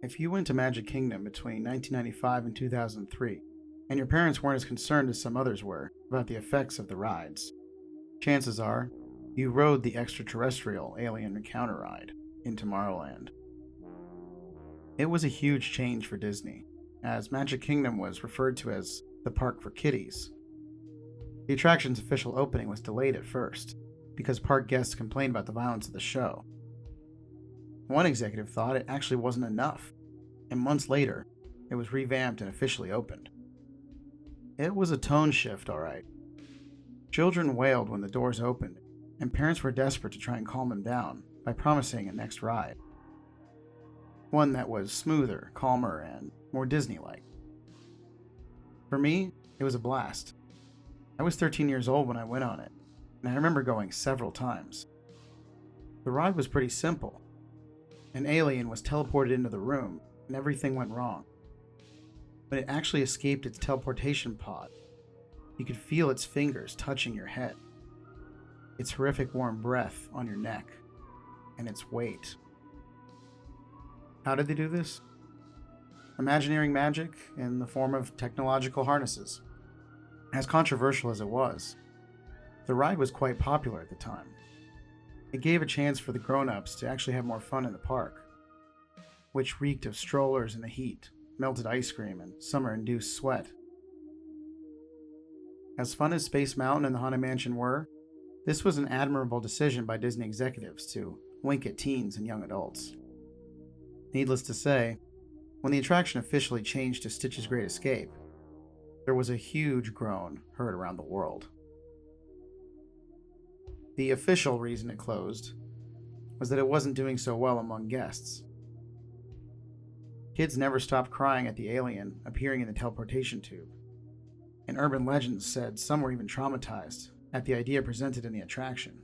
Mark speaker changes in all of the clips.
Speaker 1: If you went to Magic Kingdom between 1995 and 2003, and your parents weren't as concerned as some others were about the effects of the rides, chances are you rode the extraterrestrial alien encounter ride in Tomorrowland. It was a huge change for Disney, as Magic Kingdom was referred to as the park for kiddies. The attraction's official opening was delayed at first, because park guests complained about the violence of the show. One executive thought it actually wasn't enough, and months later, it was revamped and officially opened. It was a tone shift, alright. Children wailed when the doors opened, and parents were desperate to try and calm them down by promising a next ride. One that was smoother, calmer, and more Disney-like. For me, it was a blast. I was 13 years old when I went on it, and I remember going several times. The ride was pretty simple. An alien was teleported into the room, and everything went wrong. When it actually escaped its teleportation pod, you could feel its fingers touching your head, its horrific warm breath on your neck, and its weight. How did they do this? Imagineering magic in the form of technological harnesses. As controversial as it was, the ride was quite popular at the time. It gave a chance for the grown-ups to actually have more fun in the park, which reeked of strollers in the heat, melted ice cream, and summer-induced sweat. As fun as Space Mountain and the Haunted Mansion were, this was an admirable decision by Disney executives to wink at teens and young adults. Needless to say, when the attraction officially changed to Stitch's Great Escape, there was a huge groan heard around the world. The official reason it closed was that it wasn't doing so well among guests. Kids never stopped crying at the alien appearing in the teleportation tube, and urban legends said some were even traumatized at the idea presented in the attraction.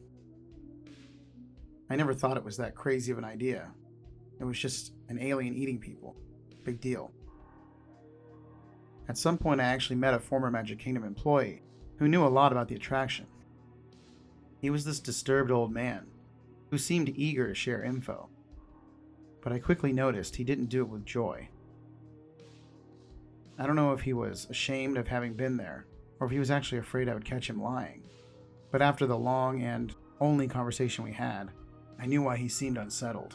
Speaker 1: I never thought it was that crazy of an idea. It was just an alien eating people. Big deal. At some point, I actually met a former Magic Kingdom employee who knew a lot about the attraction. He was this disturbed old man who seemed eager to share info, but I quickly noticed he didn't do it with joy. I don't know if he was ashamed of having been there, or if he was actually afraid I would catch him lying, but after the long and only conversation we had, I knew why he seemed unsettled.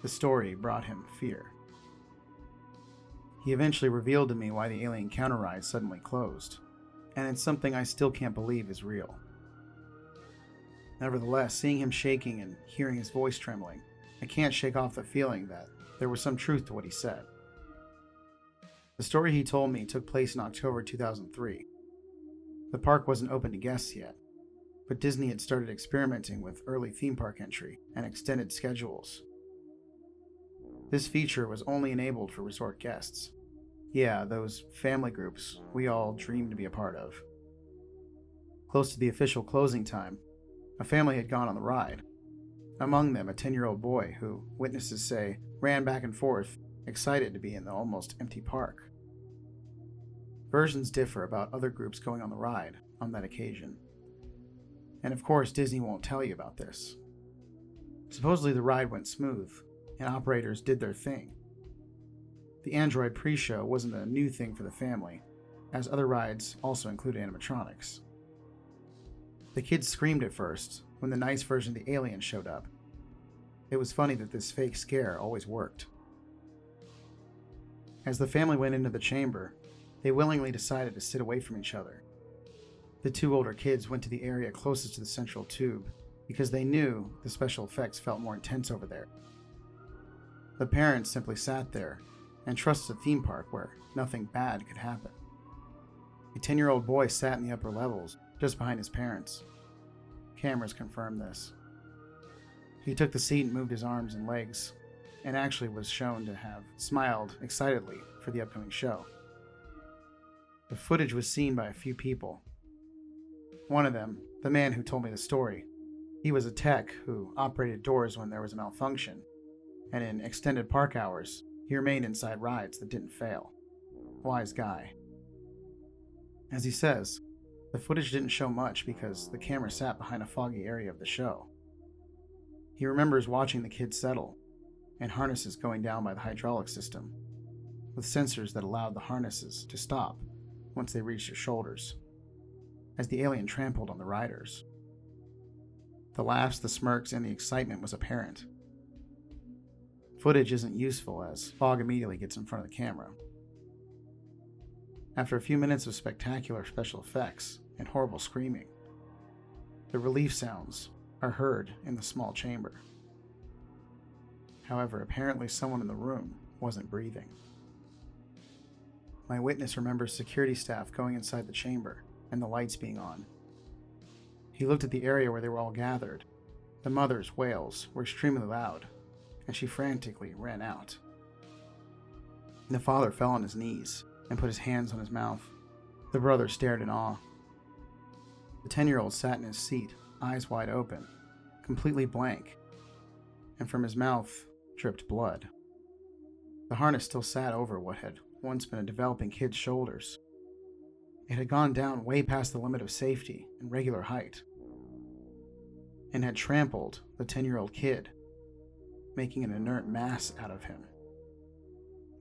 Speaker 1: The story brought him fear. He eventually revealed to me why the alien encounter ride suddenly closed, and it's something I still can't believe is real. Nevertheless, seeing him shaking and hearing his voice trembling, I can't shake off the feeling that there was some truth to what he said. The story he told me took place in October 2003. The park wasn't open to guests yet, but Disney had started experimenting with early theme park entry and extended schedules. This feature was only enabled for resort guests. Yeah, those family groups we all dreamed to be a part of. Close to the official closing time, a family had gone on the ride. Among them, a 10-year-old boy who, witnesses say, ran back and forth, excited to be in the almost empty park. Versions differ about other groups going on the ride on that occasion. And of course, Disney won't tell you about this. Supposedly the ride went smooth, and operators did their thing. The Android pre-show wasn't a new thing for the family, as other rides also include animatronics. The kids screamed at first when the nice version of the alien showed up. It was funny that this fake scare always worked. As the family went into the chamber, they willingly decided to sit away from each other. The two older kids went to the area closest to the central tube because they knew the special effects felt more intense over there. The parents simply sat there and trusted a theme park where nothing bad could happen. A 10-year-old boy sat in the upper levels, just behind his parents. Cameras confirmed this. He took the seat and moved his arms and legs, and actually was shown to have smiled excitedly for the upcoming show. The footage was seen by a few people. One of them, the man who told me the story, he was a tech who operated doors when there was a malfunction, and in extended park hours, he remained inside rides that didn't fail. Wise guy. As he says, the footage didn't show much because the camera sat behind a foggy area of the show. He remembers watching the kids settle, and harnesses going down by the hydraulic system, with sensors that allowed the harnesses to stop once they reached your shoulders, as the alien trampled on the riders. The laughs, the smirks, and the excitement was apparent. Footage isn't useful as fog immediately gets in front of the camera. After a few minutes of spectacular special effects and horrible screaming, the relief sounds are heard in the small chamber. However, apparently someone in the room wasn't breathing. My witness remembers security staff going inside the chamber and the lights being on. He looked at the area where they were all gathered. The mother's wails were extremely loud, and she frantically ran out. The father fell on his knees and put his hands on his mouth. The brother stared in awe. The 10-year-old sat in his seat, eyes wide open, completely blank, and from his mouth dripped blood. The harness still sat over what had once been a developing kid's shoulders. It had gone down way past the limit of safety and regular height, and had trampled the 10-year-old kid, making an inert mass out of him,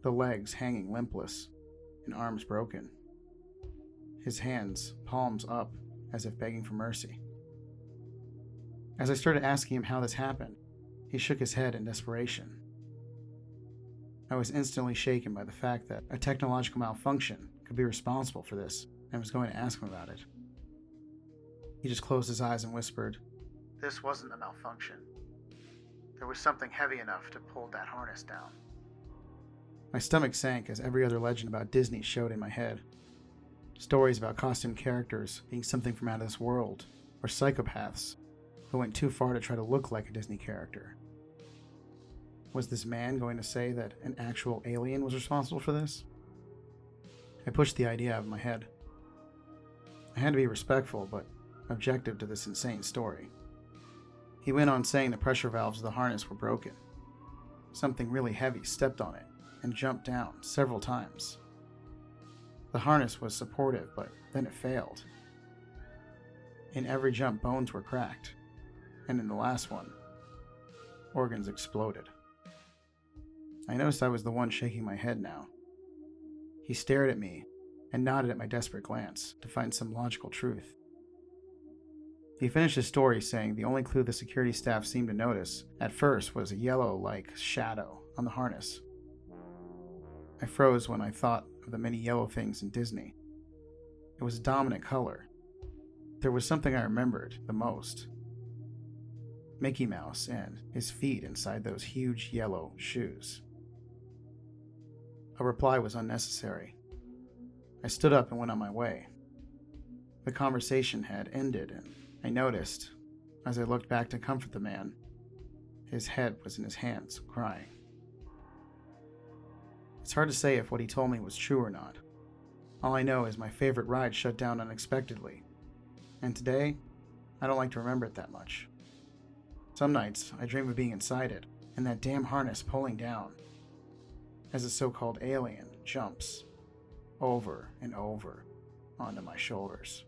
Speaker 1: the legs hanging limpless and arms broken, his hands palms up as if begging for mercy. As I started asking him how this happened, he shook his head in desperation. I was instantly shaken by the fact that a technological malfunction could be responsible for this, and was going to ask him about it. He just closed his eyes and whispered, "This wasn't a malfunction. There was something heavy enough to pull that harness down." My stomach sank as every other legend about Disney showed in my head. Stories about costume characters being something from out of this world, or psychopaths who went too far to try to look like a Disney character. Was this man going to say that an actual alien was responsible for this? I pushed the idea out of my head. I had to be respectful but objective to this insane story. He went on saying the pressure valves of the harness were broken. Something really heavy stepped on it and jumped down several times. The harness was supportive, but then it failed. In every jump, bones were cracked, and in the last one, organs exploded. I noticed I was the one shaking my head now. He stared at me and nodded at my desperate glance to find some logical truth. He finished his story saying the only clue the security staff seemed to notice at first was a yellow-like shadow on the harness. I froze when I thought of the many yellow things in Disney. It was a dominant color. There was something I remembered the most. Mickey Mouse and his feet inside those huge yellow shoes. A reply was unnecessary. I stood up and went on my way. The conversation had ended, and I noticed, as I looked back to comfort the man, his head was in his hands, crying. It's hard to say if what he told me was true or not. All I know is my favorite ride shut down unexpectedly, and today, I don't like to remember it that much. Some nights, I dream of being inside it, and that damn harness pulling down, as a so-called alien jumps over and over onto my shoulders.